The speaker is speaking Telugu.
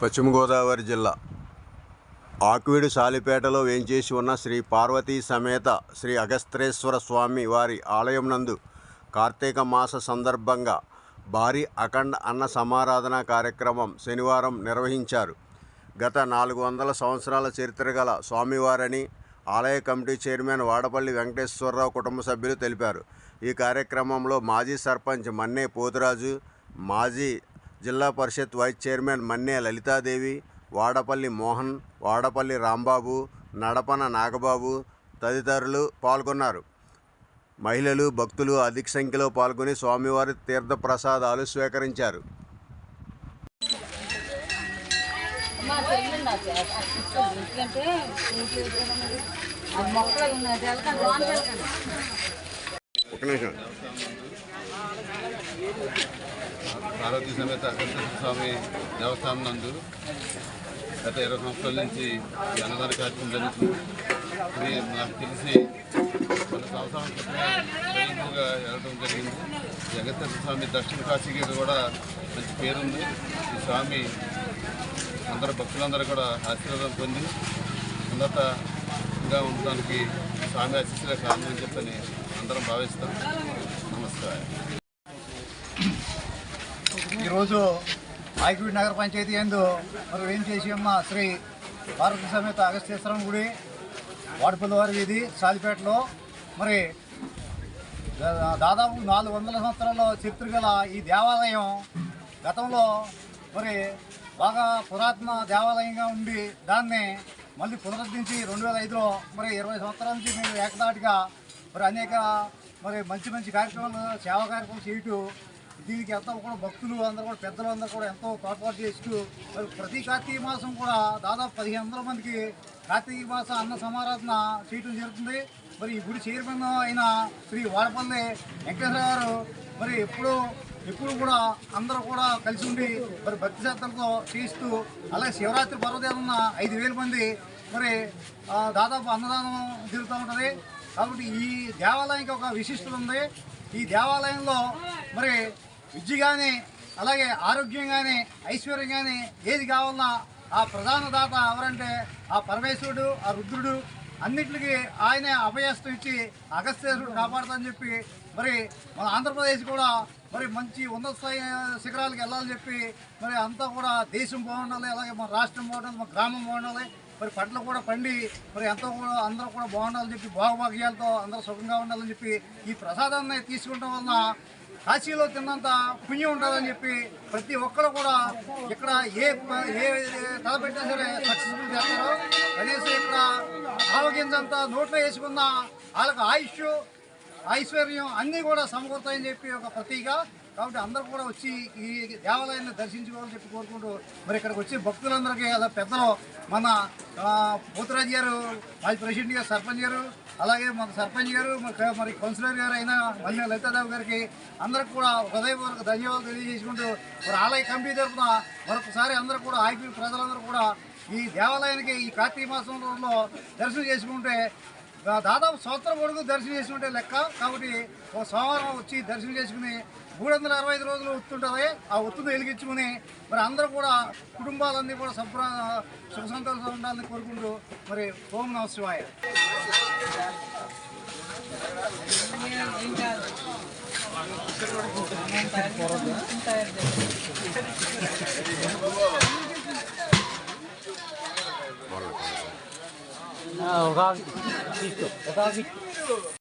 పశ్చిమ గోదావరి జిల్లా ఆక్వీడు సాలిపేటలో వేంచేసి ఉన్న శ్రీ పార్వతీ సమేత శ్రీ అగస్త్యేశ్వర స్వామి వారి ఆలయం నందు కార్తీక మాస సందర్భంగా భారీ అఖండ అన్న సమారాధన కార్యక్రమం శనివారం నిర్వహించారు. గత 400 సంవత్సరాల చరిత్ర గల స్వామివారని ఆలయ కమిటీ చైర్మన్ వాడపల్లి వెంకటేశ్వరరావు కుటుంబ సభ్యులు తెలిపారు. ఈ కార్యక్రమంలో మాజీ సర్పంచ్ మన్నే పోతురాజు, మాజీ జిల్లా పరిషత్ వైస్ చైర్మన్ మన్నే లలితాదేవి, వాడపల్లి మోహన్, వాడపల్లి రాంబాబు, నడపన నాగబాబు తదితరులు పాల్గొన్నారు. మహిళలు, భక్తులు అధిక సంఖ్యలో పాల్గొని స్వామివారి తీర్థ ప్రసాదాలు స్వీకరించారు. పార్వతీ సమేత అగస్త్యేశ్వర స్వామి దేవస్థానం నందు గత 20 సంవత్సరాల నుంచి ఈ అన్నదాన కార్యక్రమం జరుగుతుంది. ఇది నాకు తెలిసి కొన్ని సంవత్సరాల క్రితమే స్వయంగా వెళ్ళడం జరిగింది. ఈ అగస్త్యేశ్వర స్వామి దక్షిణ కాశీకి కూడా మంచి పేరుంది. ఈ స్వామి అందరూ భక్తులందరూ కూడా ఆశీర్వాదం పొంది ఉన్నతంగా ఉండడానికి స్వామి ఆశీస్సులే కారణం అని చెప్పని అందరం భావిస్తాం. నమస్కారం. ఈరోజు ఆక్వీడు నగర పంచాయతీ యందు మరి వేంచేసి ఉన్న శ్రీ పార్వతీ సమేత అగస్త్యేశ్వరం గుడి వాడపల్లి వారి వీధి సాలిపేటలో మరి దాదాపు 400 సంవత్సరాల చరిత్ర గల ఈ దేవాలయం గతంలో మరి బాగా పురాతన దేవాలయంగా ఉండి దాన్ని మళ్ళీ పునరుద్ధరించి 2005లో మరి 20 సంవత్సరాల నుంచి మేము ఏకదాటిగా మరి అనేక మరి మంచి కార్యక్రమాలు సేవా కార్యక్రమాలు చేయటం దీనికి ఎంతో కూడా భక్తులు అందరూ కూడా పెద్దలు అందరూ కూడా ఎంతో తోడ్పాటు చేస్తూ మరి ప్రతి కార్తీక మాసం కూడా దాదాపు 1500 మందికి కార్తీక మాస అన్న సమారాధన చేయటం జరుగుతుంది. మరి ఈ గుడి చైర్మన్ అయిన శ్రీ వాడపల్లి వెంకటేశ్వర గారు మరి ఎప్పుడు కూడా అందరూ కూడా కలిసి ఉండి మరి భక్తి శ్రద్ధలతో చేస్తూ అలాగే శివరాత్రి పర్వదిన 5000 మంది మరి దాదాపు అన్నదానం జరుగుతూ ఉంటుంది. కాబట్టి ఈ దేవాలయానికి ఒక విశిష్టత ఉంది. ఈ దేవాలయంలో మరి విద్య కానీ అలాగే ఆరోగ్యం కానీ ఐశ్వర్యం కానీ ఏది కావాలన్నా ఆ ప్రధాన దాత ఎవరంటే ఆ పరమేశ్వరుడు, ఆ రుద్రుడు అన్నిటికీ ఆయనే అభయస్తం ఇచ్చి అగస్త్యేశ్వరుడు కాపాడుతానని చెప్పి మరి మన ఆంధ్రప్రదేశ్ కూడా మరి మంచి ఉన్నత స్థాయి శిఖరాలకు వెళ్ళాలని చెప్పి మరి అంతా కూడా దేశం బాగుండాలి, అలాగే మన రాష్ట్రం బాగుండాలి, మన గ్రామం బాగుండాలి, మరి పంటలు కూడా పండి మరి ఎంతో కూడా అందరూ కూడా బాగుండాలని చెప్పి భోగభాగ్యాలతో అందరూ సుఖంగా ఉండాలని చెప్పి ఈ ప్రసాదాన్ని తీసుకుంటాం వలన కాశీలో తిన్నంత పుణ్యం ఉంటుందని చెప్పి ప్రతి ఒక్కరు కూడా ఇక్కడ ఏ తలపెట్టినా సరే సక్సెస్ఫుల్ చేస్తారు. కనీసం ఇక్కడ ఆవగింజంతా నోట్లో వేసుకున్న వాళ్ళకి ఆయుష్, ఐశ్వర్యం అన్నీ కూడా సమకూరుతాయని చెప్పి ఒక ప్రతీక. కాబట్టి అందరూ కూడా వచ్చి ఈ దేవాలయాన్ని దర్శించుకోవాలని చెప్పి కోరుకుంటూ మరి ఇక్కడికి వచ్చి భక్తులందరికీ అలా పెద్దలు మన పోతురాజు గారు, మాజీ ప్రెసిడెంట్ గారు, సర్పంచ్ గారు, అలాగే మన సర్పంచ్ గారు, మరి కౌన్సిలర్ గారు అయిన మల్లె లలితాదేవి గారికి అందరికి కూడా హృదయపూర్వక ధన్యవాదాలు తెలియజేసుకుంటూ మరి ఆలయ కమిటీ తరఫున మరొకసారి అందరూ కూడా ఆక్వీడు ప్రజలందరూ కూడా ఈ దేవాలయానికి ఈ కార్తీక మాసంలో దర్శనం చేసుకుంటే దాదాపు సంవత్సరం పొడుగు దర్శనం చేసుకుంటే లెక్క. కాబట్టి ఒక సోమవారం వచ్చి దర్శనం చేసుకుని 365 రోజులు ఒత్తుంటుంది. ఆ ఒత్తును వెలిగించుకుని మరి అందరూ కూడా కుటుంబాలన్నీ కూడా సుఖ సంతోషంగా ఉండాలని కోరుకుంటూ మరి ఓం నమః శివాయ.